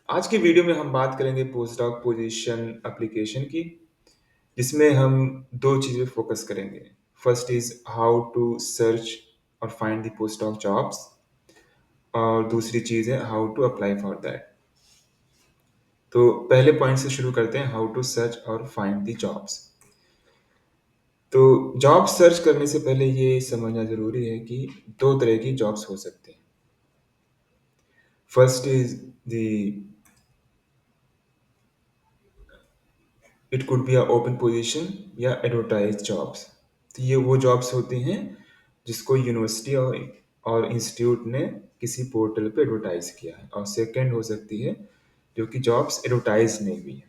आज की वीडियो में हम बात करेंगे पोस्ट डॉक पोजीशन एप्लीकेशन की, जिसमें हम 2 चीज़ें फोकस करेंगे। First is how to search और find the post doc jobs और दूसरी चीज़ है how to apply for that. तो पहले पॉइंट से शुरू करते हैं, हाउ टू सर्च और फाइंड द जॉब्स। तो जॉब सर्च करने से पहले ये समझना ज़रूरी है कि 2 तरह की जॉब्स हो सकती हैं। First is the it could be a open position या एडवर्टाइज्ड जॉब्स। तो ये वो जॉब्स होती हैं जिसको यूनिवर्सिटी और इंस्टीट्यूट ने किसी पोर्टल पे एडवर्टाइज किया है। और सेकंड हो सकती है जो कि जॉब्स एडवर्टाइज नहीं हुई है,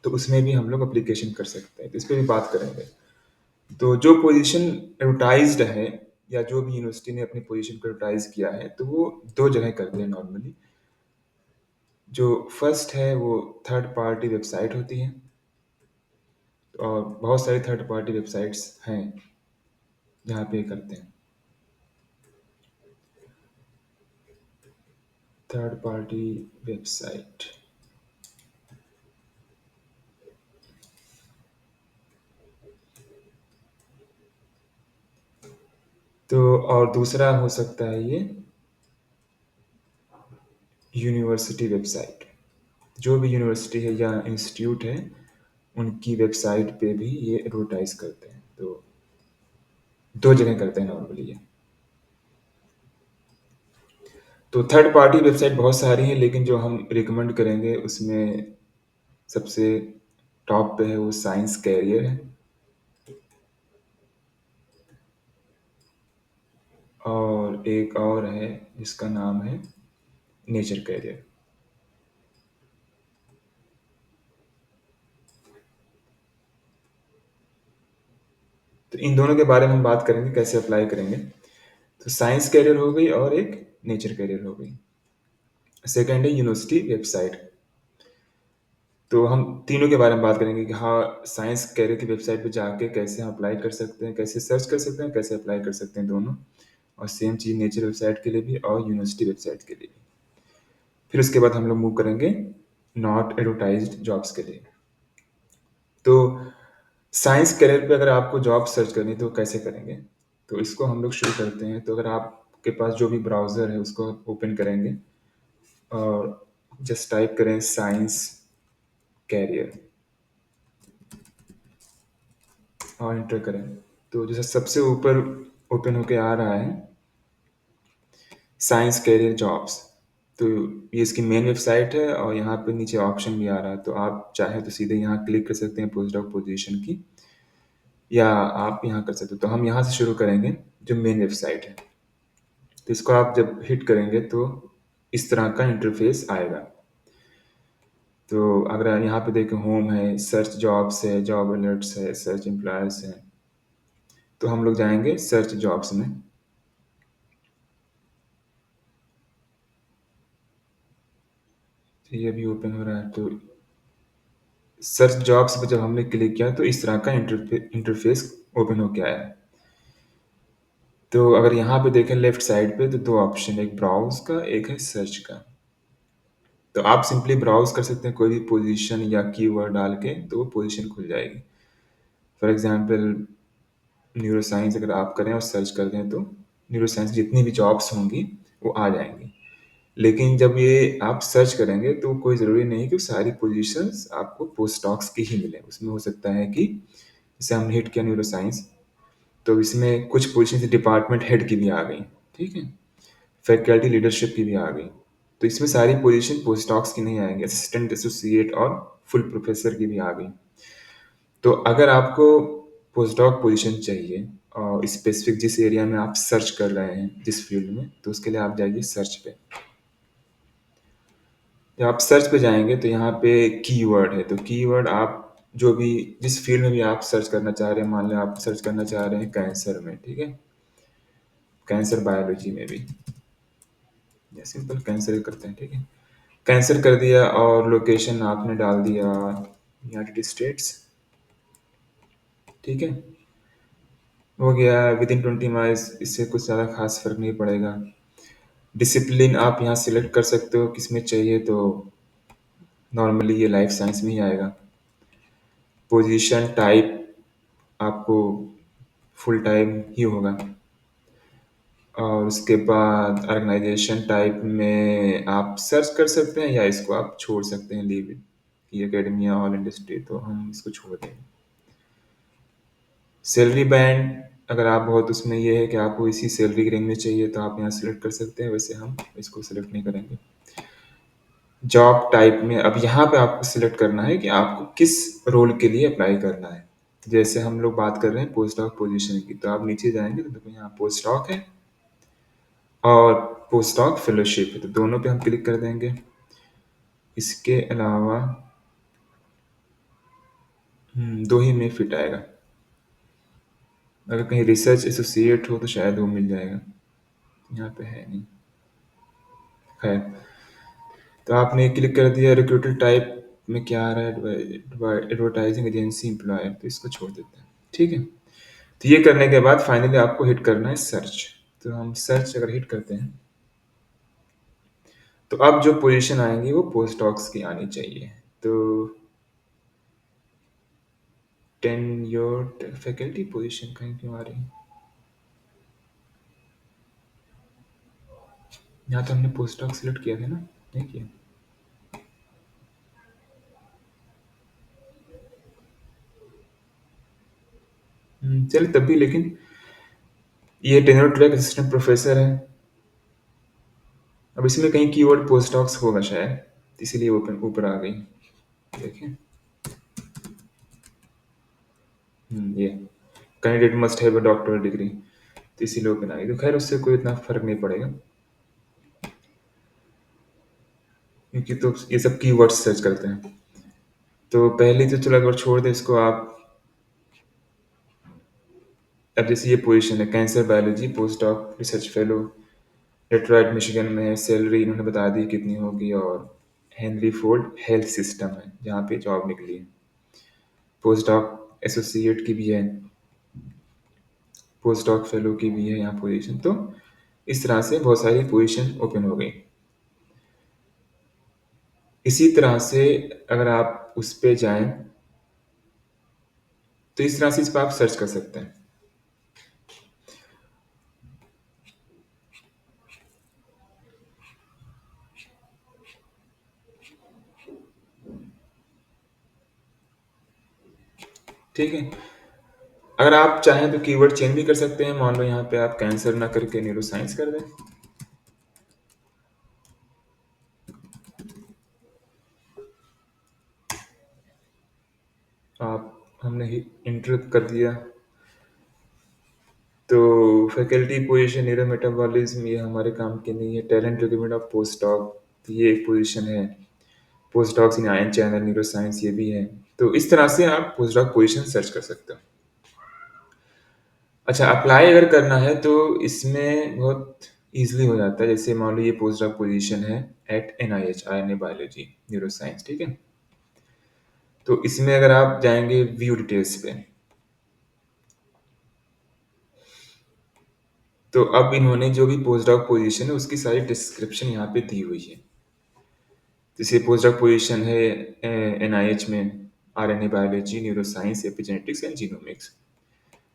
तो उसमें भी हम लोग अप्लीकेशन कर सकते हैं। तो इस पर भी बात करेंगे। तो जो पोजीशन एडवर्टाइज्ड है या जो भी यूनिवर्सिटी ने अपनी पोजीशन को एडवर्टाइज किया है, तो वो 2 जगह करते हैं नॉर्मली। जो फर्स्ट है वो थर्ड पार्टी वेबसाइट होती है, और बहुत सारी थर्ड पार्टी वेबसाइट्स हैं जहाँ पे करते हैं। थर्ड पार्टी वेबसाइट, तो और दूसरा हो सकता है ये यूनिवर्सिटी वेबसाइट। जो भी यूनिवर्सिटी है या इंस्टीट्यूट है, उनकी वेबसाइट पे भी ये एडवर्टाइज करते हैं। तो 2 जगह करते हैं नॉर्मली ये। तो थर्ड पार्टी वेबसाइट बहुत सारी हैं, लेकिन जो हम रिकमेंड करेंगे उसमें सबसे टॉप पे है वो साइंस कैरियर है, और एक और है जिसका नाम है नेचर कैरियर। तो इन दोनों के बारे में हम बात करेंगे, कैसे अप्लाई करेंगे। तो साइंस कैरियर हो गई और एक नेचर कैरियर हो गई। सेकंड है यूनिवर्सिटी वेबसाइट। तो हम तीनों के बारे में बात करेंगे कि हाँ, साइंस कैरियर की वेबसाइट पे जाके कैसे हम अप्लाई कर सकते हैं, कैसे सर्च कर सकते हैं, कैसे अप्लाई कर सकते हैं दोनों। और सेम चीज़ नेचर वेबसाइट के लिए भी और यूनिवर्सिटी वेबसाइट के लिए भी। फिर उसके बाद हम लोग मूव करेंगे नॉट एडवर्टाइज्ड जॉब्स के लिए। तो साइंस कैरियर पे अगर आपको जॉब सर्च करनी है तो कैसे करेंगे, तो इसको हम लोग शुरू करते हैं। तो अगर आपके पास जो भी ब्राउज़र है उसको ओपन करेंगे और जस्ट टाइप करें साइंस कैरियर और एंटर करें। तो जैसे सबसे ऊपर ओपन होके आ रहा है साइंस कैरियर जॉब्स। तो ये इसकी मेन वेबसाइट है और यहाँ पे नीचे ऑप्शन भी आ रहा है। तो आप चाहे तो सीधे यहाँ क्लिक कर सकते हैं पोस्ट डॉक पोजीशन की, या आप यहाँ कर सकते हो। तो हम यहाँ से शुरू करेंगे जो मेन वेबसाइट है। तो इसको आप जब हिट करेंगे तो इस तरह का इंटरफेस आएगा। तो अगर यहाँ पे देखें, होम है, सर्च जॉब्स है, जॉब अलर्ट्स है, सर्च एम्प्लॉयर्स है। तो हम लोग जाएंगे सर्च जॉब्स में। तो ये भी ओपन हो रहा है। तो सर्च जॉब्स पे जब हमने क्लिक किया तो इस तरह का इंटरफेस ओपन होके आया। तो अगर यहाँ पे देखें लेफ्ट साइड पे, तो 2 ऑप्शन है, एक ब्राउज का, एक है सर्च का। तो आप सिंपली ब्राउज कर सकते हैं कोई भी पोजीशन या कीवर्ड डाल के, तो वो पोजीशन खुल जाएगी। फॉर एग्जांपल न्यूरो साइंस अगर आप करें और सर्च कर दें तो न्यूरो साइंस जितनी भी जॉब्स होंगी वो आ जाएंगी। लेकिन जब ये आप सर्च करेंगे तो कोई ज़रूरी नहीं कि सारी पोजीशंस आपको पोस्ट डॉक्स की ही मिले। उसमें हो सकता है कि जैसे हमने हिट किया न्यूरो साइंस, तो इसमें कुछ पोजीशन डिपार्टमेंट हेड की भी आ गई, ठीक है, फैकल्टी लीडरशिप की भी आ गई। तो इसमें सारी पोजीशन पोस्ट डॉक्स की नहीं आएंगी, असिस्टेंट एसोसिएट और फुल प्रोफेसर की भी आ गई। तो अगर आपको पोस्ट डॉक पोजीशन चाहिए और स्पेसिफिक जिस एरिया में आप सर्च कर रहे हैं, जिस फील्ड में, तो उसके लिए आप जाइए सर्च पे। जब आप सर्च पे जाएंगे तो यहाँ पे कीवर्ड है। तो कीवर्ड आप जो भी जिस फील्ड में भी आप सर्च करना चाह रहे हैं, मान लें आप सर्च करना चाह रहे हैं कैंसर में, ठीक है, कैंसर बायोलॉजी में भी, या सिंपल कैंसर करते हैं, ठीक है, कैंसर कर दिया और लोकेशन आपने डाल दिया यूनाइटेड स्टेट्स, ठीक है, हो गया विद इन 20 माइल्स। इससे कुछ ज़्यादा खास फर्क नहीं पड़ेगा। डिसिप्लिन आप यहाँ सिलेक्ट कर सकते हो किस में चाहिए, तो नॉर्मली ये लाइफ साइंस में ही आएगा। पोजीशन टाइप आपको फुल टाइम ही होगा। और उसके बाद ऑर्गेनाइजेशन टाइप में आप सर्च कर सकते हैं या इसको आप छोड़ सकते हैं, लीव इट, कि एकेडमिया ऑल इंडस्ट्री, तो हम इसको छोड़ देंगे। सैलरी बैंड, अगर आप बहुत उसमें ये है कि आपको इसी सैलरी रेंज में चाहिए तो आप यहाँ सेलेक्ट कर सकते हैं, वैसे हम इसको सेलेक्ट नहीं करेंगे। जॉब टाइप में अब यहाँ पे आपको सिलेक्ट करना है कि आपको किस रोल के लिए अप्लाई करना है। जैसे हम लोग बात कर रहे हैं पोस्ट डॉक पोजीशन की, तो आप नीचे जाएंगे तो देखो यहाँ पोस्ट डॉक है और पोस्ट डॉक फेलोशिप है, तो दोनों पे हम क्लिक कर देंगे। इसके अलावा दो ही में फिट आएगा। अगर कहीं रिसर्च एसोसिएट हो तो शायद वो मिल जाएगा, यहाँ पे है नहीं। खैर, तो आपने क्लिक कर दिया। रिक्रूटर टाइप में क्या आ रहा है, एडवर्टाइजिंग एजेंसी एम्प्लॉयर, तो इसको छोड़ देते हैं। ठीक है, तो ये करने के बाद फाइनली आपको हिट करना है सर्च। तो हम सर्च अगर हिट करते हैं तो अब जो पोजीशन आएंगी वो पोस्ट डॉक्स की आनी चाहिए। तो टेन्योर्ड फैकल्टी पोजीशन कहीं क्यों आ रही है? यहाँ तो हमने पोस्ट डॉक सिलेक्ट किया था ना, नहीं किया? चल तब भी, लेकिन ये टेन्योर ट्रैक असिस्टेंट प्रोफेसर है। अब इसमें कहीं कीवर्ड पोस्ट डॉक्स होगा शायद, इसीलिए ओपन ऊपर आ गई। देखें, ये candidate must have a doctoral degree, तो इसीलिए ओपन आ गई। तो खैर उससे कोई इतना फर्क नहीं पड़ेगा, क्योंकि तो ये सब कीवर्ड्स सर्च करते हैं। तो पहले तो चलो अगर छोड़ दे इसको आप। अब जैसे ये पोजीशन है cancer biology post doc research fellow, Detroit Michigan में है। सैलरी इन्होंने बता दी कितनी होगी, और हेनरी फोर्ड हेल्थ सिस्टम है जहाँ पे जॉब निकली है। पोस्ट डॉक एसोसिएट की भी है, पोस्ट डॉक फेलो की भी है यहाँ पोजीशन। तो इस तरह से बहुत सारी पोजीशन ओपन हो गई। इसी तरह से अगर आप उस पे जाएं तो इस तरह से इस पर आप सर्च कर सकते हैं। ठीक है, अगर आप चाहें तो कीवर्ड चेंज भी कर सकते हैं। मान लो यहाँ पे आप कैंसर ना करके न्यूरो साइंस कर दें। आप हमने ही इंटर कर दिया। तो फैकल्टी पोजीशन न्यूरो मेटाबॉलिज्म ये हमारे काम की नहीं है। Talent recruitment of post doc, तो ये एक पोजीशन है। Post docs in ion channel neuro science ये भी है। तो इस तरह से आप पोस्ट डॉक पोजीशन सर्च कर सकते हो। अच्छा, अप्लाई अगर करना है तो इसमें बहुत ईजिली हो जाता है। जैसे मान लो ये पोस्ट डॉक पोजीशन है at NIH RNA biology neuroscience, ठीक है। तो इसमें अगर आप जाएंगे व्यू डिटेल्स पे, तो अब इन्होंने जो भी पोस्ट डॉक पोजीशन है उसकी सारी डिस्क्रिप्शन यहाँ पे दी हुई है। जैसे पोस्ट डॉक पोजीशन है NIH में RNA biology neuro science epigenetics and genomics.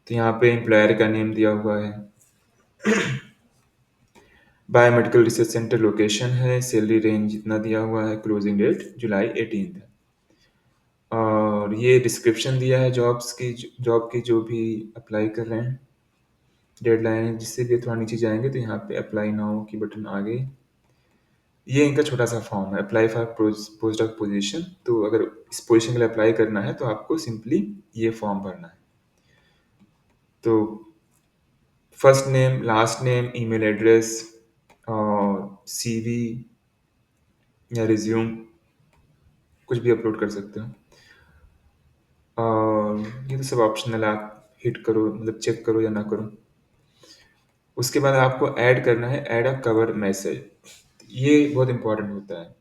तो यहाँ पे एम्प्लॉयर का नेम दिया हुआ है, बायोमेडिकल रिसर्च सेंटर लोकेशन है, सैलरी रेंज जितना दिया हुआ है, क्लोजिंग डेट जुलाई 18 है। और ये डिस्क्रिप्शन दिया है जॉब्स की, जॉब की जो भी अप्लाई कर रहे हैं, डेडलाइन है। जिससे भी थोड़ा नीचे जाएंगे तो यहाँ पे अप्लाई नाउ की बटन आ गई। ये इनका छोटा सा फॉर्म है, apply for post doc position. तो अगर इस पोजीशन के लिए अप्लाई करना है तो आपको सिंपली ये फॉर्म भरना है। तो first name, last name, email address और CV या रिज्यूम कुछ भी अपलोड कर सकते हो। और ये तो सब ऑप्शनल है, आप हिट करो मतलब चेक करो या ना करो। उसके बाद आपको ऐड करना है, ऐड अ कवर मैसेज। ये बहुत इंपॉर्टेंट होता है।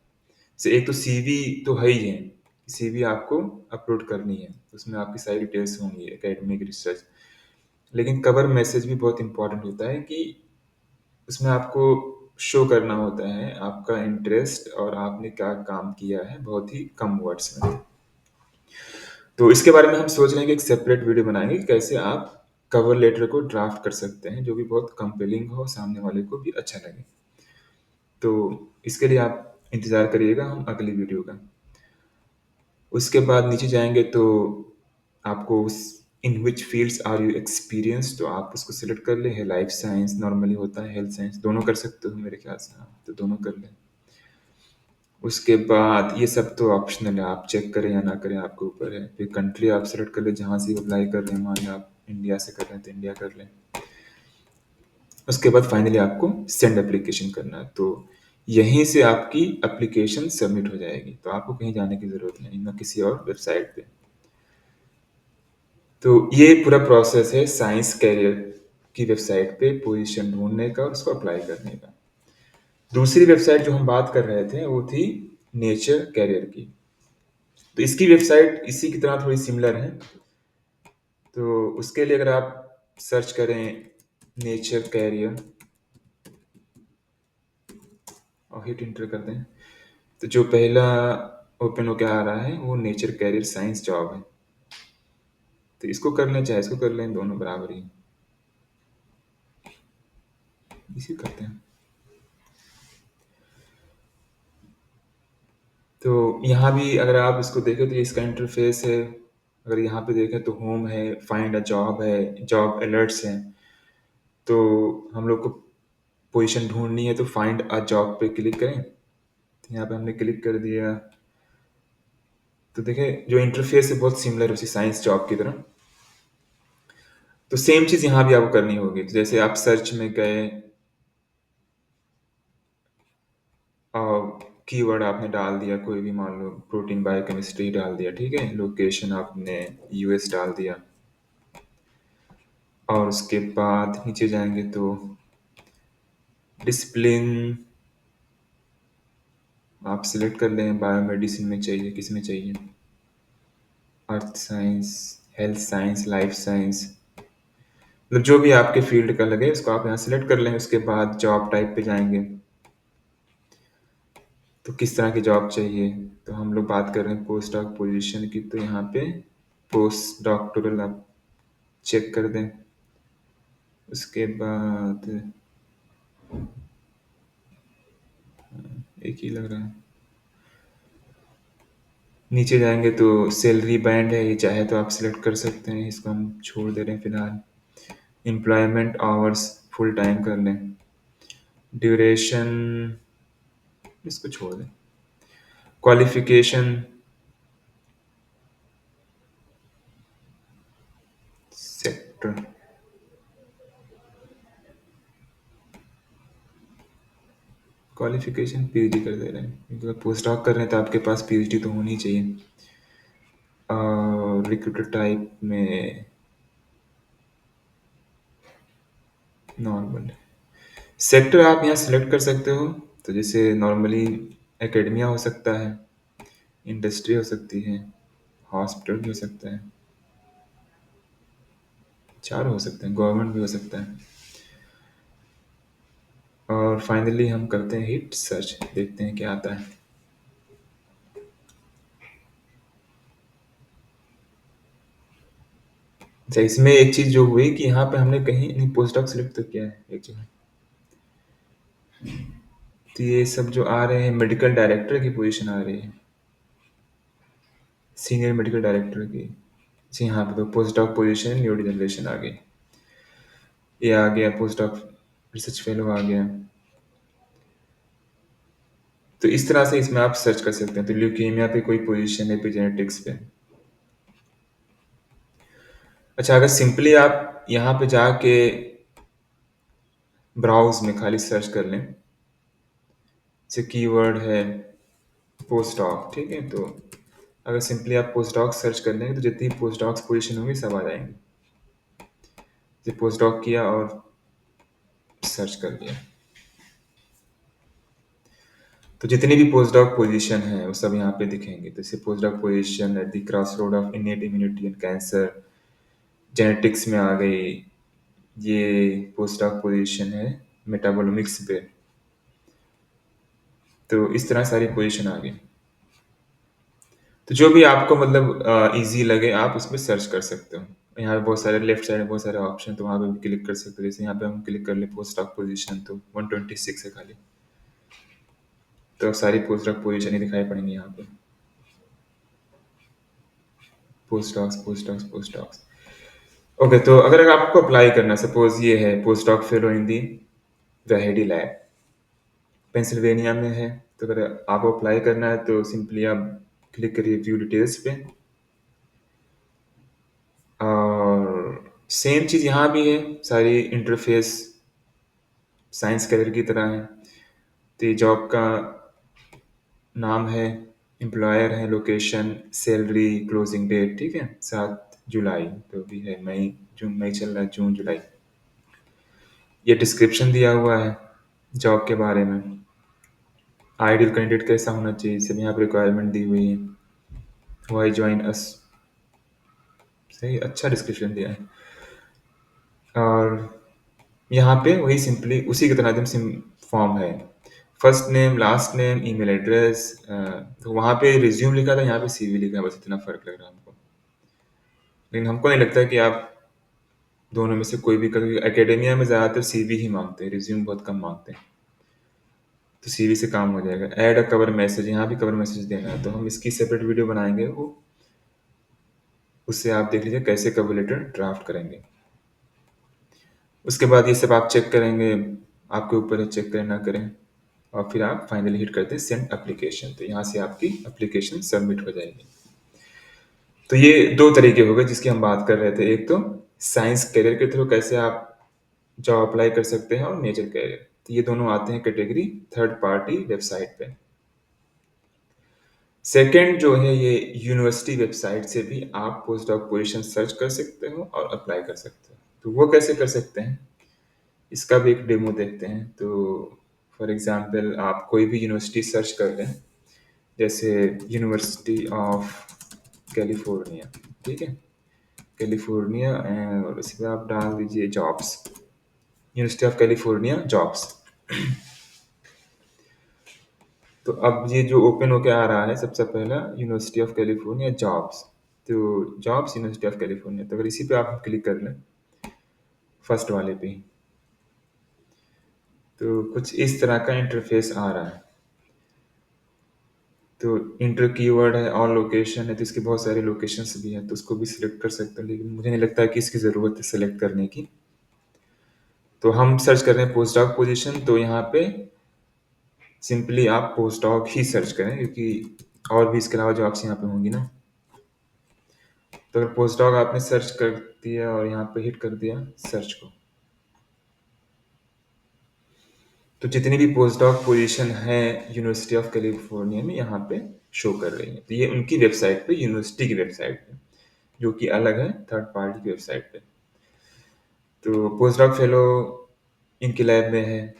से एक तो CV तो है ही है, CV आपको अपलोड करनी है, उसमें आपकी सारी डिटेल्स होंगी एकेडमिक रिसर्च। लेकिन कवर मैसेज भी बहुत इंपॉर्टेंट होता है कि उसमें आपको शो करना होता है आपका इंटरेस्ट और आपने क्या काम किया है बहुत ही कम वर्ड्स में। तो इसके बारे में हम सोच रहे हैं कि एक सेपरेट वीडियो बनाएंगे कि कैसे आप कवर लेटर को ड्राफ्ट कर सकते हैं जो भी बहुत कंपेलिंग हो, सामने वाले को भी अच्छा लगे। तो इसके लिए आप इंतज़ार करिएगा हम अगली वीडियो का। उसके बाद नीचे जाएंगे तो आपको उस इन विच फील्ड्स आर यू एक्सपीरियंस, तो आप उसको सिलेक्ट कर लें। है लाइफ साइंस नॉर्मली होता है, हेल्थ साइंस दोनों कर सकते हो मेरे ख्याल से, हाँ तो दोनों कर लें। उसके बाद ये सब तो ऑप्शनल है, आप चेक करें या ना करें आपके ऊपर है। फिर कंट्री आप सेलेक्ट कर लें जहाँ से अप्लाई कर रहे हैं, मान लें आप इंडिया से कर रहे हैं तो इंडिया कर लें। उसके बाद फाइनली आपको सेंड एप्लीकेशन करना है, तो यहीं से आपकी एप्लीकेशन सबमिट हो जाएगी। तो आपको कहीं जाने की ज़रूरत नहीं, ना किसी और वेबसाइट पे। तो ये पूरा प्रोसेस है साइंस कैरियर की वेबसाइट पे पोजीशन ढूंढने का और उसको अप्लाई करने का। दूसरी वेबसाइट जो हम बात कर रहे थे वो थी नेचर कैरियर की। तो इसकी वेबसाइट इसी की तरह थोड़ी सिमिलर है। तो उसके लिए अगर आप सर्च करें नेचर कैरियर और हिट इंटर कर दें, तो जो पहला ओपन होकर आ रहा है वो नेचर कैरियर साइंस जॉब है। तो इसको कर लें चाहे इसको कर लें, दोनों बराबर ही हैं। इसी करते हैं। तो यहाँ भी अगर आप इसको देखें तो ये इसका इंटरफेस है। अगर यहाँ पे देखें तो होम है, फाइंड अ जॉब है, जॉब अलर्ट्स हैं। तो हम लोग को पोजीशन ढूंढनी है तो फाइंड अ जॉब पे क्लिक करें। तो यहाँ पे हमने क्लिक कर दिया। तो देखें जो इंटरफेस है बहुत सिमिलर है उसी साइंस जॉब की तरह। तो सेम चीज़ यहाँ भी आपको करनी होगी। तो जैसे आप सर्च में गए और कीवर्ड आपने डाल दिया कोई भी, मान लो प्रोटीन बायोकेमिस्ट्री डाल दिया, ठीक है। लोकेशन आपने यूएस डाल दिया। और उसके बाद नीचे जाएंगे तो डिसिप्लिन आप सिलेक्ट कर लें, बायोमेडिसिन में चाहिए, किस में चाहिए, earth science, health science, life science, मतलब जो भी आपके फील्ड का लगे उसको आप यहाँ सिलेक्ट कर लें। उसके बाद जॉब टाइप पे जाएंगे तो किस तरह की जॉब चाहिए। तो हम लोग बात कर रहे हैं पोस्ट डॉक पोजीशन की, तो यहाँ पे पोस्ट डॉक्टोरल आप चेक कर दें। उसके बाद एक ही लग रहा है। नीचे जाएंगे तो सैलरी बैंड है, ये चाहे तो आप सिलेक्ट कर सकते हैं, इसको हम छोड़ दे रहे हैं फिलहाल। एम्प्लॉयमेंट आवर्स फुल टाइम कर लें। ड्यूरेशन इसको छोड़ दें। क्वालिफिकेशन सेक्टर, क्वालिफिकेशन पीएचडी कर दे रहे हैं क्योंकि आप पोस्ट डॉक कर रहे हैं तो आपके पास पीएचडी तो होनी ही चाहिए। और रिक्रूटर टाइप में नॉर्मल। सेक्टर आप यहाँ सिलेक्ट कर सकते हो। तो जैसे नॉर्मली एकेडमिया हो सकता है, इंडस्ट्री हो सकती है, हॉस्पिटल भी हो सकता है, चार हो सकते हैं, गवर्नमेंट भी हो सकता है। और फाइनली हम करते हैं हिट सर्च, देखते हैं क्या आता है। अच्छा, इसमें एक चीज़ जो हुई कि यहाँ पे हमने कहीं नहीं पोस्ट डॉक सिलेक्ट तो किया है एक जगह। तो ये सब जो आ रहे हैं मेडिकल डायरेक्टर की पोजीशन आ रही है, सीनियर मेडिकल डायरेक्टर की। जी यहाँ पे तो post doc position new generation आ गई, ये आ गया पोस्ट डॉक रिसर्च फेलो आ गया। तो इस तरह से इसमें आप सर्च कर सकते हैं। तो ल्यूकेमिया पे कोई पोजीशन है, पे जेनेटिक्स पे। अच्छा, अगर सिंपली आप यहाँ पे जाके ब्राउज में खाली सर्च कर लें, जैसे कीवर्ड है पोस्ट डॉक, ठीक है। तो अगर सिंपली आप पोस्ट डॉक सर्च कर लेंगे तो जितनी पोस्ट डॉक्स पोजीशन होंगी सब आ जाएंगे। जैसे पोस्ट डॉक किया और सर्च कर लिया, तो जितनी भी पोस्ट डॉक पोजीशन है वो सब यहाँ पे दिखेंगे। तो जैसे post doc position at the cross road of innate immunity and cancer, genetics में आ गई। ये पोस्ट डॉक पोजीशन है मेटाबोलॉमिक्स पे। तो इस तरह सारी पोजीशन आ गई। तो जो भी आपको मतलब ईज़ी लगे आप उसमें सर्च कर सकते हो। यहाँ पे बहुत सारे लेफ्ट साइड में बहुत सारे ऑप्शन, तो वहाँ पे भी क्लिक कर सकते हो। जैसे यहाँ पे हम क्लिक कर ले पोस्ट डॉक पोजीशन, तो 126 है खाली। तो सारी पोस्ट डॉक पोजीशन ही दिखाई पड़ेंगी यहाँ पे। Post docs, post docs, post docs. Okay, तो अगर आपको अप्लाई करना, सपोज ये है post doc fellow in the Vahedi lab, Pennsylvania में है। तो अगर आपको अप्लाई करना है तो सिंपली आप क्लिक करिए व्यू डिटेल्स पे। और सेम चीज़ यहाँ भी है, सारी इंटरफेस साइंस करियर की तरह है। तो ये जॉब का नाम है, एम्प्लॉयर है, लोकेशन, सैलरी, क्लोजिंग डेट, ठीक है, 7 जुलाई। तो अभी है मई, जून, मई चल रहा है, जून जुलाई। ये डिस्क्रिप्शन दिया हुआ है जॉब के बारे में। आइडियल कैंडिडेट कैसा होना चाहिए, सब यहाँ पर रिक्वायरमेंट दी हुई है। वाई ज्वाइन अस, सही, अच्छा डिस्क्रिप्शन दिया है। और यहाँ पे वही सिंपली उसी की तरह एकदम सिम फॉर्म है। First name, last name, email address. तो वहाँ पे रिज्यूम लिखा था, यहाँ पे सीवी लिखा है, बस इतना फ़र्क लग रहा है हमको। लेकिन हमको नहीं लगता कि आप दोनों में से कोई भी करें। एकेडेमिया में ज़्यादातर सीवी ही मांगते हैं, रिज्यूम बहुत कम मांगते हैं। तो सीवी से काम हो जाएगा। ऐड अ कवर मैसेज, यहाँ भी कवर मैसेज देना है, तो हम इसकी सेपरेट वीडियो बनाएंगे, वो उससे आप देख लीजिए कैसे कवर लेटर ड्राफ्ट करेंगे। उसके बाद ये सब आप चेक करेंगे, आपके ऊपर है चेक करें ना करें। और फिर आप फाइनली हिट करते हैं सेंड एप्लीकेशन, तो यहाँ से आपकी एप्लीकेशन सबमिट हो जाएगी। तो ये दो तरीके हो गए जिसकी हम बात कर रहे थे। एक तो साइंस कैरियर के थ्रू कैसे आप जॉब अप्लाई कर सकते हैं, और नेचर कैरियर, तो ये दोनों आते हैं कैटेगरी थर्ड पार्टी वेबसाइट पे। सेकंड जो है, ये यूनिवर्सिटी वेबसाइट से भी आप पोस्ट डॉक पोजीशन सर्च कर सकते हो और अप्लाई कर सकते हो। तो वो कैसे कर सकते हैं, इसका भी एक डेमो देखते हैं। तो फॉर एग्जांपल आप कोई भी यूनिवर्सिटी सर्च कर लें, जैसे यूनिवर्सिटी ऑफ कैलिफोर्निया, ठीक है, कैलिफोर्निया, और इस पर आप डाल दीजिए jobs, university of California jobs. तो अब ये जो ओपन होके आ रहा है सबसे पहला, यूनिवर्सिटी ऑफ कैलिफोर्निया जॉब्स। तो जॉब्स यूनिवर्सिटी ऑफ कैलिफोर्निया, तो अगर इसी पे आप क्लिक कर लें, फर्स्ट वाले पे, तो कुछ इस तरह का इंटरफेस आ रहा है। तो इंटर कीवर्ड है और लोकेशन है, तो इसकी बहुत सारी लोकेशंस भी हैं, तो उसको भी सिलेक्ट कर सकते हैं, लेकिन मुझे नहीं लगता है कि इसकी ज़रूरत है सेलेक्ट करने की। तो हम सर्च कर रहे हैं पोस्ट डॉक पोजीशन, तो यहाँ पे सिंपली आप पोस्ट डॉक ही सर्च करें, क्योंकि और भी इसके अलावा जॉब्स यहाँ पे होंगी ना। तो अगर पोस्ट डॉक आपने सर्च कर दिया और यहाँ पे हिट कर दिया सर्च को, तो जितनी भी पोस्ट डॉक पोजीशन है यूनिवर्सिटी ऑफ कैलिफोर्निया में, यहाँ पे शो कर रही है। तो ये उनकी वेबसाइट पे, यूनिवर्सिटी की वेबसाइट पे, जो कि अलग है थर्ड पार्टी की वेबसाइट पे। तो पोस्ट डॉक फेलो इनकी लैब में है,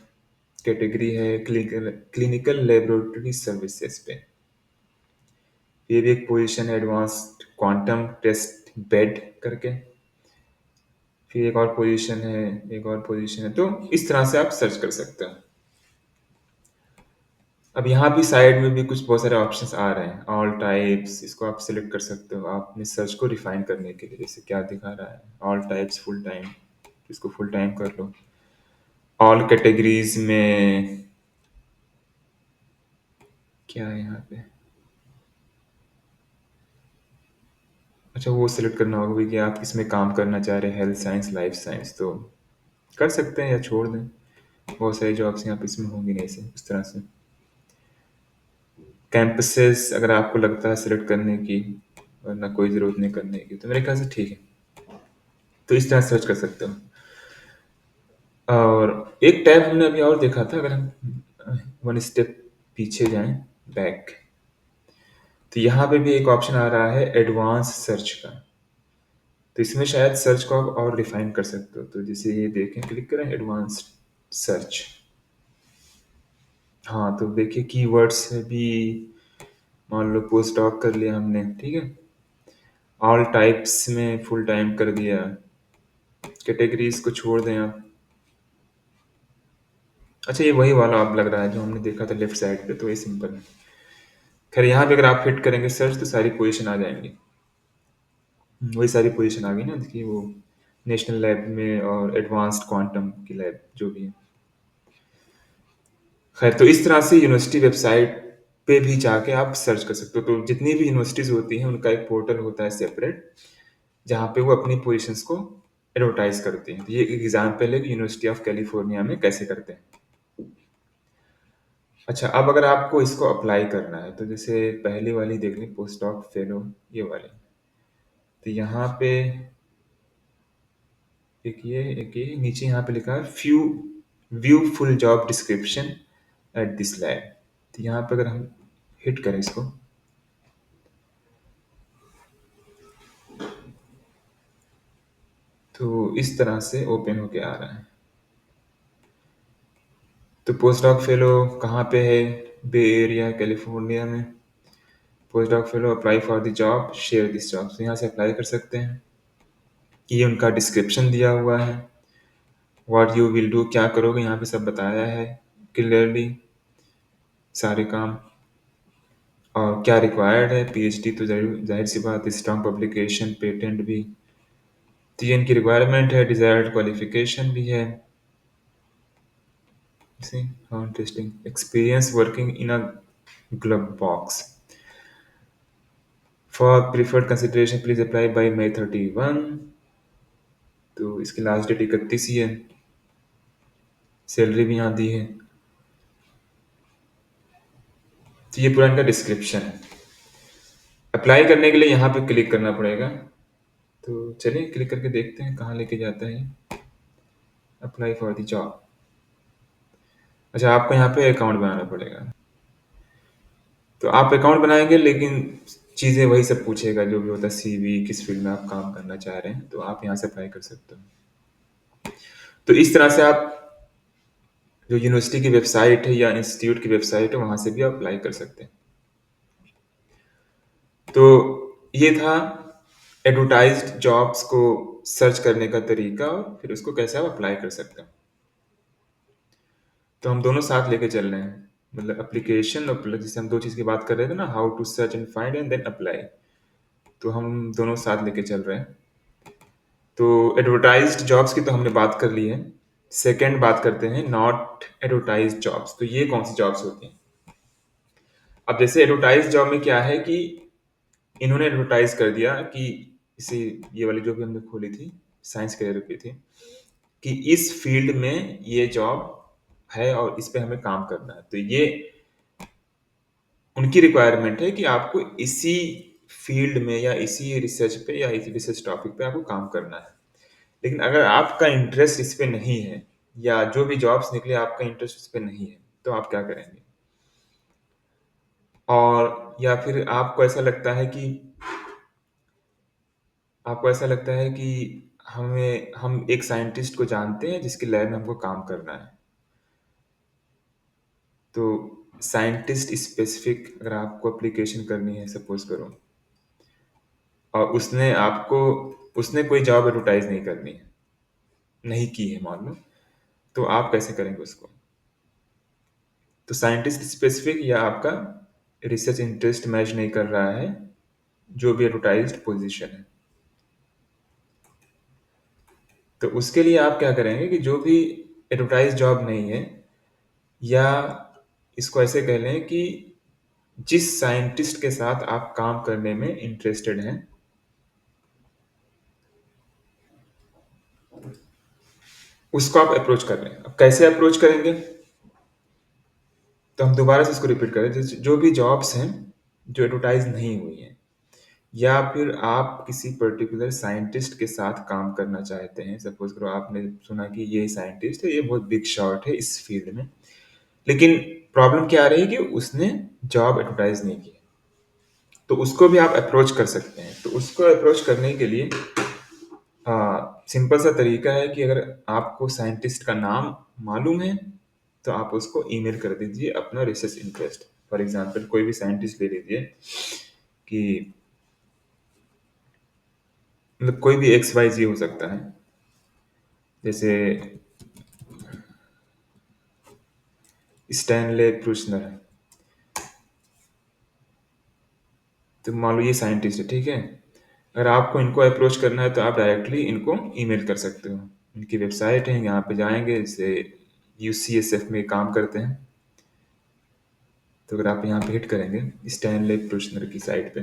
कैटेगरी है क्लिनिकल क्लिनिकल लेबोरेटरी सर्विसेज पे। ये भी एक पोजीशन है, एडवांस्ड क्वांटम टेस्ट बेड करके। फिर एक और पोजीशन है, एक और पोजीशन है, तो इस तरह से आप सर्च कर सकते हैं। अब यहाँ भी साइड में भी कुछ बहुत सारे ऑप्शंस आ रहे हैं, ऑल टाइप्स, इसको आप सिलेक्ट कर सकते हो आप अपने सर्च को रिफाइन करने के लिए। जैसे क्या दिखा रहा है, ऑल टाइप्स फुल टाइम, इसको फुल टाइम कर लो। ऑल कैटेगरीज में क्या है यहाँ पे, अच्छा वो सिलेक्ट करना होगा कि आप किसमें काम करना चाह रहे हैं, हेल्थ साइंस, लाइफ साइंस, तो कर सकते हैं या छोड़ दें। बहुत सारी जॉब्स यहाँ पे इसमें होंगी नहीं से उस तरह से। कैंपसेस अगर आपको लगता है सिलेक्ट करने की, वरना कोई ज़रूरत नहीं करने की, तो मेरे ख्याल से ठीक है। तो इस तरह सर्च कर सकते हो। और एक टैब हमने अभी और देखा था, अगर हम वन स्टेप पीछे जाएं, बैक, तो यहाँ पे भी एक ऑप्शन आ रहा है एडवांस सर्च का। तो इसमें शायद सर्च को आप और रिफाइन कर सकते हो। तो जैसे ये देखें, क्लिक करें एडवांस सर्च। हाँ, तो देखिए कीवर्ड्स भी, मान लो पोस्ट डॉक कर लिया हमने, ठीक है, ऑल टाइप्स में फुल टाइम कर दिया, कैटेगरीज को छोड़ दें आप, अच्छा, ये वही वाला अब लग रहा है जो हमने देखा था लेफ्ट साइड पे, तो ये सिंपल है। खैर यहाँ पे अगर आप हिट करेंगे सर्च तो सारी पोजीशन आ जाएंगी। वही सारी पोजीशन आ गई ना कि वो नेशनल लैब में और एडवांस्ड क्वांटम की लैब जो भी है। खैर, तो इस तरह से यूनिवर्सिटी वेबसाइट पे भी जाके आप सर्च कर सकते हो। तो जितनी भी यूनिवर्सिटीज होती हैं उनका एक पोर्टल होता है सेपरेट, जहाँ पे वो अपनी पोजीशंस को एडवर्टाइज करते हैं। तो ये एक एग्जाम्पल है कि यूनिवर्सिटी ऑफ कैलिफोर्निया में कैसे करते हैं। अच्छा, अब अगर आपको इसको अप्लाई करना है तो जैसे पहली वाली देख लें, पोस्ट डॉक फेलो, ये वाली। तो यहाँ पे एक ये नीचे यहाँ पे लिखा है few view full job description at this lab. तो यहाँ पे अगर हम हिट करें इसको, तो इस तरह से ओपन होके आ रहा है। तो पोस्ट डॉक फेलो कहाँ पे है? बे एरिया कैलिफोर्निया में। Post doc fellow apply for the job, share this job, तो यहाँ से अप्लाई कर सकते हैं। ये उनका डिस्क्रिप्शन दिया हुआ है। व्हाट यू विल डू, क्या करोगे, यहाँ पे सब बताया है क्लियरली, सारे काम। और क्या रिक्वायर्ड है, पीएचडी तो जरूर, जाहिर सी बात, स्ट्रॉन्ग पब्लिकेशन, पेटेंट भी। तो ये इनकी रिक्वायरमेंट है। डिजायर्ड क्वालिफिकेशन भी है। See how interesting. Experience working in a glove box. For preferred consideration, please apply by May 31। तो इसकी लास्ट डेट 31 ही है। सैलरी भी यहाँ दी है। तो ये पूरा इनका डिस्क्रिप्शन है। अप्लाई करने के लिए यहाँ पे क्लिक करना पड़ेगा। तो चलिए क्लिक करके देखते हैं कहाँ लेके जाता है। Apply for the job. अच्छा, आपको यहाँ पे अकाउंट बनाना पड़ेगा। तो आप अकाउंट बनाएंगे, लेकिन चीज़ें वही सब पूछेगा जो भी होता है, सीवी, किस फील्ड में आप काम करना चाह रहे हैं, तो आप यहाँ से अप्लाई कर सकते हो। तो इस तरह से आप जो यूनिवर्सिटी की वेबसाइट है या इंस्टीट्यूट की वेबसाइट है वहाँ से भी आप अप्लाई कर सकते हैं। तो ये था एडवर्टाइज्ड जॉब्स को सर्च करने का तरीका, और फिर उसको कैसे आप अप्लाई कर सकते हैं। तो हम दोनों साथ लेके चल रहे हैं, मतलब एप्लीकेशन और प्लस, जैसे हम दो चीज़ की बात कर रहे थे ना, how to search and find and then apply. तो हम दोनों साथ लेके चल रहे हैं। तो एडवर्टाइज्ड जॉब्स की तो हमने बात कर ली है। सेकंड बात करते हैं नॉट एडवर्टाइज्ड जॉब्स। तो ये कौन सी जॉब्स होती हैं? अब जैसे एडवर्टाइज जॉब में क्या है कि इन्होंने एडवर्टाइज कर दिया कि इसे, ये वाली जो भी हमने खोली थी, साइंस कैरियर की थी, कि इस फील्ड में ये जॉब है और इस पे हमें काम करना है। तो ये उनकी रिक्वायरमेंट है कि आपको इसी फील्ड में या इसी रिसर्च पे या इसी रिसर्च टॉपिक पे आपको काम करना है। लेकिन अगर आपका इंटरेस्ट इस पे नहीं है, या जो भी जॉब्स निकले आपका इंटरेस्ट इस पे नहीं है, तो आप क्या करेंगे? और या फिर आपको ऐसा लगता है कि हम एक साइंटिस्ट को जानते हैं जिसके लैब में हमको काम करना है। तो साइंटिस्ट स्पेसिफिक अगर आपको एप्लीकेशन करनी है, सपोज करो, और उसने कोई जॉब एडवर्टाइज नहीं करनी है, नहीं की है मान लो, तो आप कैसे करेंगे उसको? तो साइंटिस्ट स्पेसिफिक या आपका रिसर्च इंटरेस्ट मैच नहीं कर रहा है, जो भी एडवर्टाइज्ड पोजीशन है, तो उसके लिए आप क्या करेंगे कि जो भी एडवर्टाइज जॉब नहीं है, या इसको ऐसे कह लें कि जिस साइंटिस्ट के साथ आप काम करने में इंटरेस्टेड हैं, उसको आप अप्रोच कर लें। अब कैसे अप्रोच करेंगे? तो हम दोबारा से इसको रिपीट करें। जो भी जॉब्स हैं जो एडवर्टाइज नहीं हुई हैं, या फिर आप किसी पर्टिकुलर साइंटिस्ट के साथ काम करना चाहते हैं, सपोज करो आपने सुना कि ये साइंटिस्ट है, ये बहुत बिग शॉट है इस फील्ड में, लेकिन प्रॉब्लम क्या आ रही है कि उसने जॉब एडवर्टाइज नहीं की, तो उसको भी आप अप्रोच कर सकते हैं। तो उसको अप्रोच करने के लिए सिंपल सा तरीका है कि अगर आपको साइंटिस्ट का नाम मालूम है, तो आप उसको ईमेल कर दीजिए अपना रिसर्च इंटरेस्ट। फॉर एग्जांपल कोई भी साइंटिस्ट ले लीजिए, कि मतलब कोई भी एक्स वाई जी हो सकता है। जैसे स्टैनले प्रूसनर। तो मान लो ये साइंटिस्ट है, ठीक है। अगर आपको इनको अप्रोच करना है तो आप डायरेक्टली इनको ईमेल कर सकते हो। इनकी वेबसाइट है, यहाँ पे जाएंगे, जैसे यूसीएसएफ में काम करते हैं। तो अगर आप यहाँ पे हिट करेंगे स्टैनले प्रूसनर की साइट पे,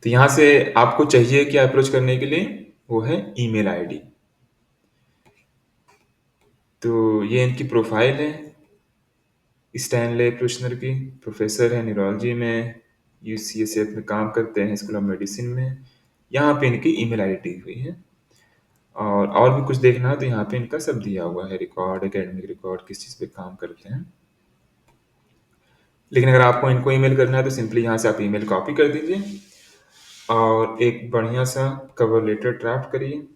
तो यहाँ से आपको चाहिए क्या अप्रोच करने के लिए, वो है ईमेल आईडी। तो ये इनकी प्रोफाइल है स्टैनले प्रूसनर की। प्रोफेसर है न्यूरोलॉजी में, यूसीएसएफ में काम करते हैं, स्कूल ऑफ मेडिसिन में। यहाँ पे इनकी ईमेल आईडी दी हुई है। और भी कुछ देखना है तो यहाँ पे इनका सब दिया हुआ है, रिकॉर्ड, एकेडमिक रिकॉर्ड, किस चीज़ पे काम करते हैं। लेकिन अगर आपको इनको ईमेल करना है तो सिंपली यहाँ से आप ईमेल कॉपी कर दीजिए और एक बढ़िया सा कवर लेटर ड्राफ्ट करिए।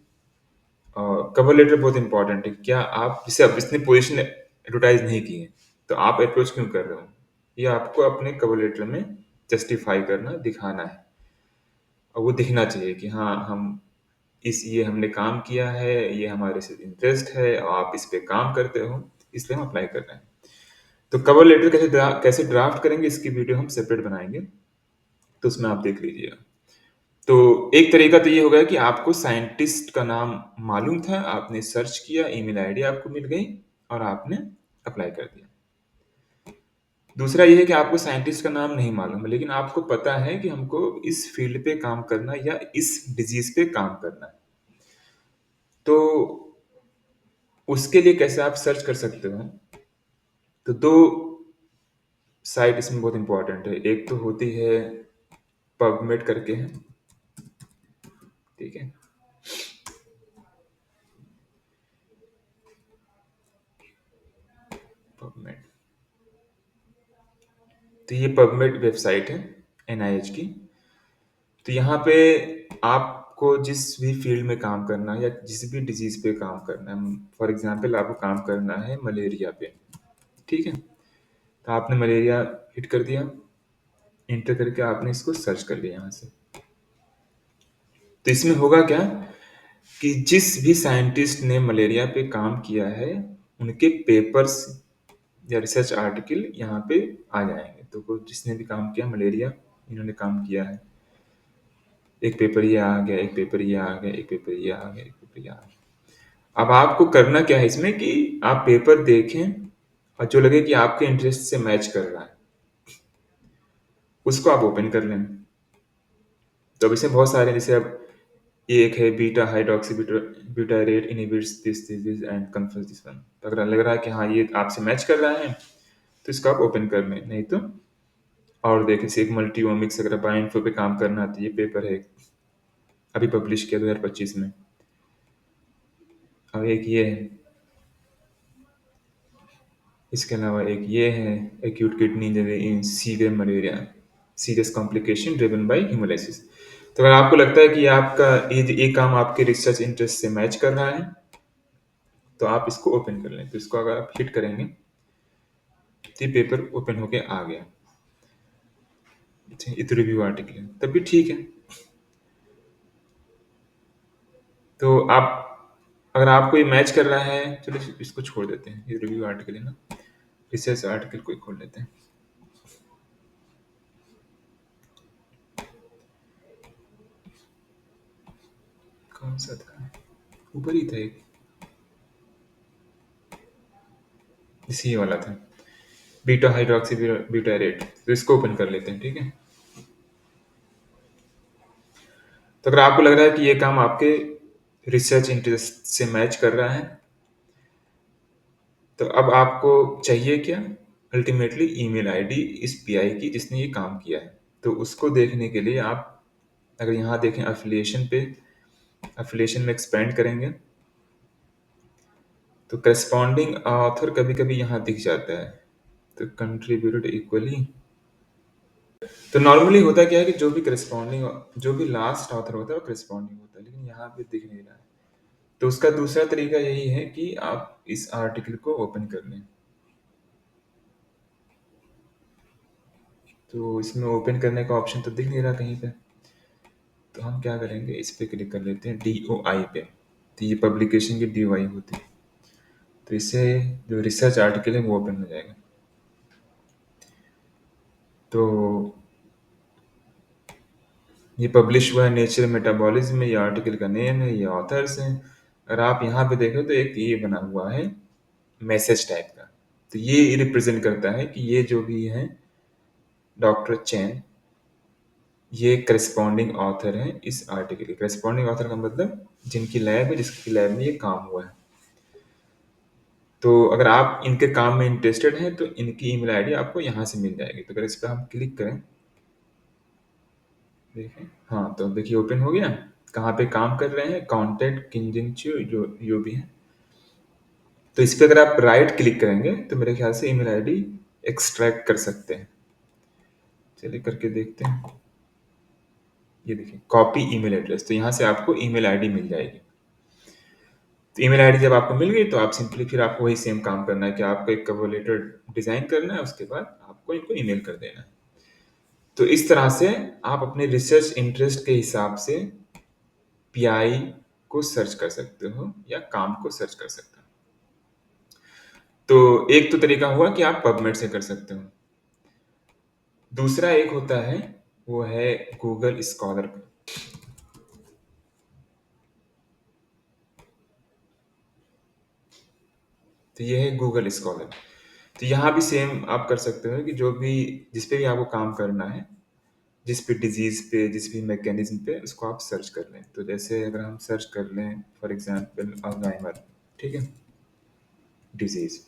और कवर लेटर बहुत इंपॉर्टेंट है। क्या आप, जैसे अब इसने पोजीशन एडवर्टाइज नहीं की है, तो आप अप्रोच क्यों कर रहे हो, ये आपको अपने कवर लेटर में जस्टिफाई करना, दिखाना है। और वो दिखना चाहिए कि हाँ, हम इस ये हमने काम किया है, ये हमारे से इंटरेस्ट है और आप इस पे काम करते हो, इसलिए हम अप्लाई कर रहे हैं। तो कवर लेटर कैसे ड्राफ्ट करेंगे, इसकी वीडियो हम सेपरेट बनाएंगे, तो उसमें आप देख लीजिएगा। तो एक तरीका तो ये हो गया कि आपको साइंटिस्ट का नाम मालूम था, आपने सर्च किया, ईमेल आईडी आपको मिल गई और आपने अप्लाई कर दिया। दूसरा ये है कि आपको साइंटिस्ट का नाम नहीं मालूम है, लेकिन आपको पता है कि हमको इस फील्ड पे काम करना है या इस डिजीज पे काम करना है। तो उसके लिए कैसे आप सर्च कर सकते हो, तो दो साइट इसमें बहुत इंपॉर्टेंट है। एक तो होती है पबमेड करके है, ठीक है। पबमेड, तो ये पबमेड वेबसाइट है एनआईएच की। तो यहाँ पे आपको जिस भी फील्ड में काम करना है या जिस भी डिजीज पे काम करना है, फॉर एग्जांपल आपको काम करना है मलेरिया पे, ठीक है। तो आपने मलेरिया हिट कर दिया, इंटर करके आपने इसको सर्च कर लिया यहाँ से। तो इसमें होगा क्या कि जिस भी साइंटिस्ट ने मलेरिया पे काम किया है, उनके पेपर्स या रिसर्च आर्टिकल यहाँ पे आ जाएंगे। तो जिसने भी काम किया मलेरिया, इन्होंने काम किया है, एक पेपर ये आ गया, एक पेपर ये आ गया, एक पेपर ये आ गया, एक पेपर ये आ गया। अब आपको करना क्या है इसमें कि आप पेपर देखें और जो लगे कि आपके इंटरेस्ट से मैच कर रहा है, उसको आप ओपन कर लें। तो अब इसमें बहुत सारे, जैसे अब ये एक है beta hydroxy butyrate inhibits this and confirms this one. तो अगर लग रहा है कि हाँ ये आपसे मैच कर रहा है तो इसको आप ओपन कर लें, नहीं तो और देखें। जैसे एक मल्टी ओमिक्स, अगर बायोइन्फो पे काम करना है तो ये पेपर है, अभी पब्लिश किया 2025 में। और एक ये है, इसके अलावा एक ये है acute kidney injury in severe malaria, serious complication driven by haemolysis. तो अगर आपको लगता है कि आपका ये काम आपके रिसर्च इंटरेस्ट से मैच कर रहा है, तो आप इसको ओपन कर लें। तो इसको अगर आप हिट करेंगे तो ये पेपर ओपन होके आ गया। अच्छा, ये तो रिव्यू आर्टिकल है, तब भी ठीक है। तो आप, अगर आपको ये मैच कर रहा है, चलो इसको छोड़ देते हैं, ये रिव्यू आर्टिकल है ना, रिसर्च आर्टिकल को ही खोल लेते हैं। कौन सा था, ऊपर ही था एक, इसी वाला था, बीटा हाइड्रोक्सी ब्यूटारेट। तो इसको ओपन कर लेते हैं, ठीक है। तो अगर आपको लग रहा है कि ये काम आपके रिसर्च इंटरेस्ट से मैच कर रहा है, तो अब आपको चाहिए क्या, अल्टीमेटली ईमेल आईडी इस पीआई की जिसने ये काम किया है। तो उसको देखने के लिए आप अगर यहाँ देखें अफिलिएशन पे, अफिलिएशन में एक्सपेंड करेंगे तो करस्पॉन्डिंग ऑथर कभी कभी यहाँ दिख जाता है। तो कंट्रीब्यूटेड इक्वली, तो नॉर्मली होता क्या है कि जो भी करस्पॉन्डिंग, जो भी लास्ट ऑथर होता है वो करस्पॉन्डिंग होता है, लेकिन यहाँ पे दिख नहीं रहा है। तो उसका दूसरा तरीका यही है कि आप इस आर्टिकल को ओपन कर लें। तो इसमें ओपन करने का ऑप्शन तो दिख नहीं रहा कहीं पे। तो हम क्या करेंगे, इस पे क्लिक कर लेते हैं डी ओ आई पे। तो ये पब्लिकेशन की डी ओ आई होती है। तो इससे जो रिसर्च आर्टिकल है वो ओपन हो जाएगा। तो ये पब्लिश हुआ है नेचर मेटाबॉलिज्म में, ये आर्टिकल का नेम है, ये ऑथर्स हैं। अगर आप यहाँ पे देखें तो एक ये बना हुआ है मैसेज टाइप का। तो ये रिप्रेजेंट करता है कि ये जो भी है डॉक्टर चैन, ये करस्पॉन्डिंग ऑथर है इस आर्टिकल के। करस्पॉन्डिंग ऑथर का मतलब जिनकी लैब है, जिसकी लैब में ये काम हुआ है। तो अगर आप इनके काम में इंटरेस्टेड हैं तो इनकी ईमेल आईडी आपको यहाँ से मिल जाएगी। तो अगर इस पर हम क्लिक करें, देखें, हाँ तो देखिए ओपन हो गया। कहाँ पे काम कर रहे हैं, कॉन्टैक्ट किंजनचू जो जो भी है। तो इस पे अगर आप राइट क्लिक करेंगे तो मेरे ख्याल से ईमेल आईडी एक्सट्रैक्ट कर सकते हैं। चलिए करके देखते हैं। ये देखिए कॉपी ईमेल एड्रेस, तो यहाँ से आपको ईमेल आईडी मिल जाएगी। तो ईमेल आईडी जब आपको मिल गई तो आप सिंपली फिर आपको वही सेम काम करना है कि आपको एक कवर लेटर डिजाइन करना है, उसके बाद आपको इनको ईमेल कर देना है। तो इस तरह से आप अपने रिसर्च इंटरेस्ट के हिसाब से पीआई को सर्च कर सकते हो या काम को सर्च कर सकते हो। तो एक तो तरीका हुआ कि आप पबमेड से कर सकते हो। दूसरा एक होता है, वो है गूगल स्कॉलर। तो ये है गूगल स्कॉलर। तो यहाँ भी सेम आप कर सकते हो कि जो भी जिस पे भी आपको काम करना है, जिस पे डिजीज पे, जिस भी मैकेनिज्म पे, उसको आप सर्च कर लें। तो जैसे अगर हम सर्च कर लें फॉर एग्जांपल अल्जाइमर, ठीक है, डिजीज,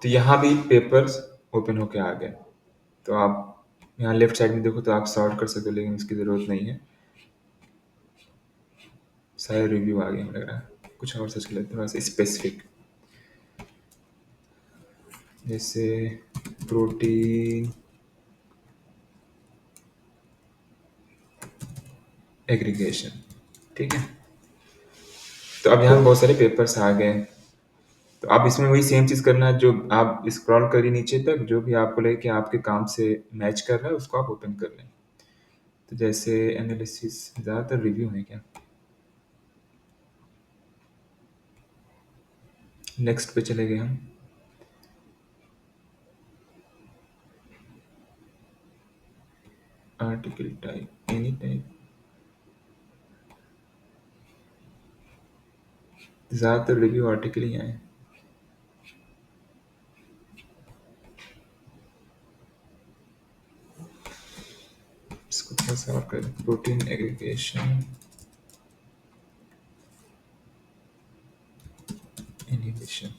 तो यहाँ भी पेपर्स ओपन होके आ गए। तो आप यहाँ लेफ्ट साइड में देखो तो आप सॉर्ट कर सकते हो, लेकिन इसकी ज़रूरत नहीं है। सारे रिव्यू आ गए हमें लग रहा है। कुछ और सर्च कर लेते हैं थोड़ा सा स्पेसिफिक, जैसे प्रोटीन एग्रीगेशन, ठीक है। तो अब यहाँ बहुत सारे पेपर्स आ गए। तो आप इसमें वही सेम चीज़ करना है, जो आप स्क्रॉल करिए नीचे तक, जो भी आपको लगे कि आपके काम से मैच कर रहा है उसको आप ओपन कर लें। तो जैसे एनालिसिस, ज़्यादातर रिव्यू है क्या। नेक्स्ट पे चले गए हम। आर्टिकल टाइप, एनी टाइप, ज़्यादातर रिव्यू आर्टिकल ही आए। इसको थोड़ा सा और करें, प्रोटीन एग्रीगेशन इनहिबिशन।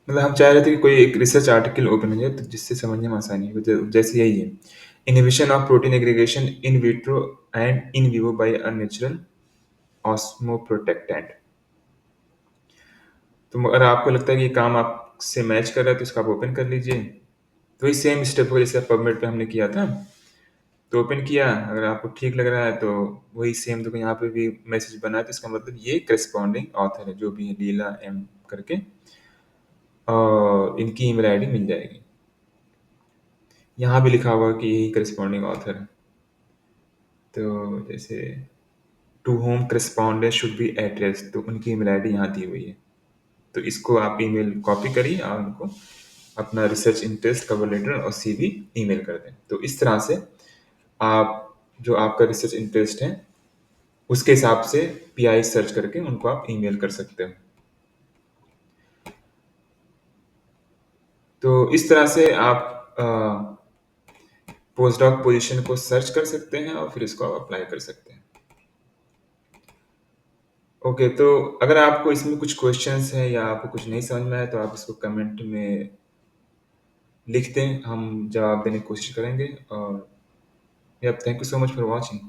मतलब हम चाह रहे थे कि कोई एक रिसर्च आर्टिकल ओपन हो जाए तो जिससे समझने में आसानी हो, जैसे यही है, inhibition of protein aggregation in vitro and in vivo by a natural osmoprotectant. तो अगर आपको लगता है कि ये काम आपसे मैच कर रहा है तो इसको आप ओपन कर लीजिए। तो वही सेम स्टेप हो जैसे पबमेड पे हमने किया था। तो ओपन किया, अगर आपको ठीक लग रहा है तो वही सेम, देखो यहाँ पे भी मैसेज बना है, तो इसका मतलब ये करस्पॉन्डिंग ऑथर है जो भी है, लीला एम करके, और इनकी ईमेल आईडी मिल जाएगी। यहाँ भी लिखा होगा कि यही करस्पॉन्डिंग ऑथर है। तो जैसे to whom correspondent should be address, तो उनकी ईमेल आईडी यहाँ दी हुई है। तो इसको आप ईमेल कॉपी करिए और उनको अपना रिसर्च इंटरेस्ट, कवर लेटर और सीवी ईमेल कर दें। तो इस तरह से आप जो आपका रिसर्च इंटरेस्ट है उसके हिसाब से पीआई सर्च करके उनको आप ईमेल कर सकते हो। तो इस तरह से आप पोस्ट डॉक पोजीशन को सर्च कर सकते हैं और फिर इसको आप अप्लाई कर सकते हैं। ओके, तो अगर आपको इसमें कुछ क्वेश्चंस हैं या आपको कुछ नहीं समझ में आया तो आप इसको कमेंट में लिख दें, हम जवाब देने की कोशिश करेंगे। और या thank you so much for watching.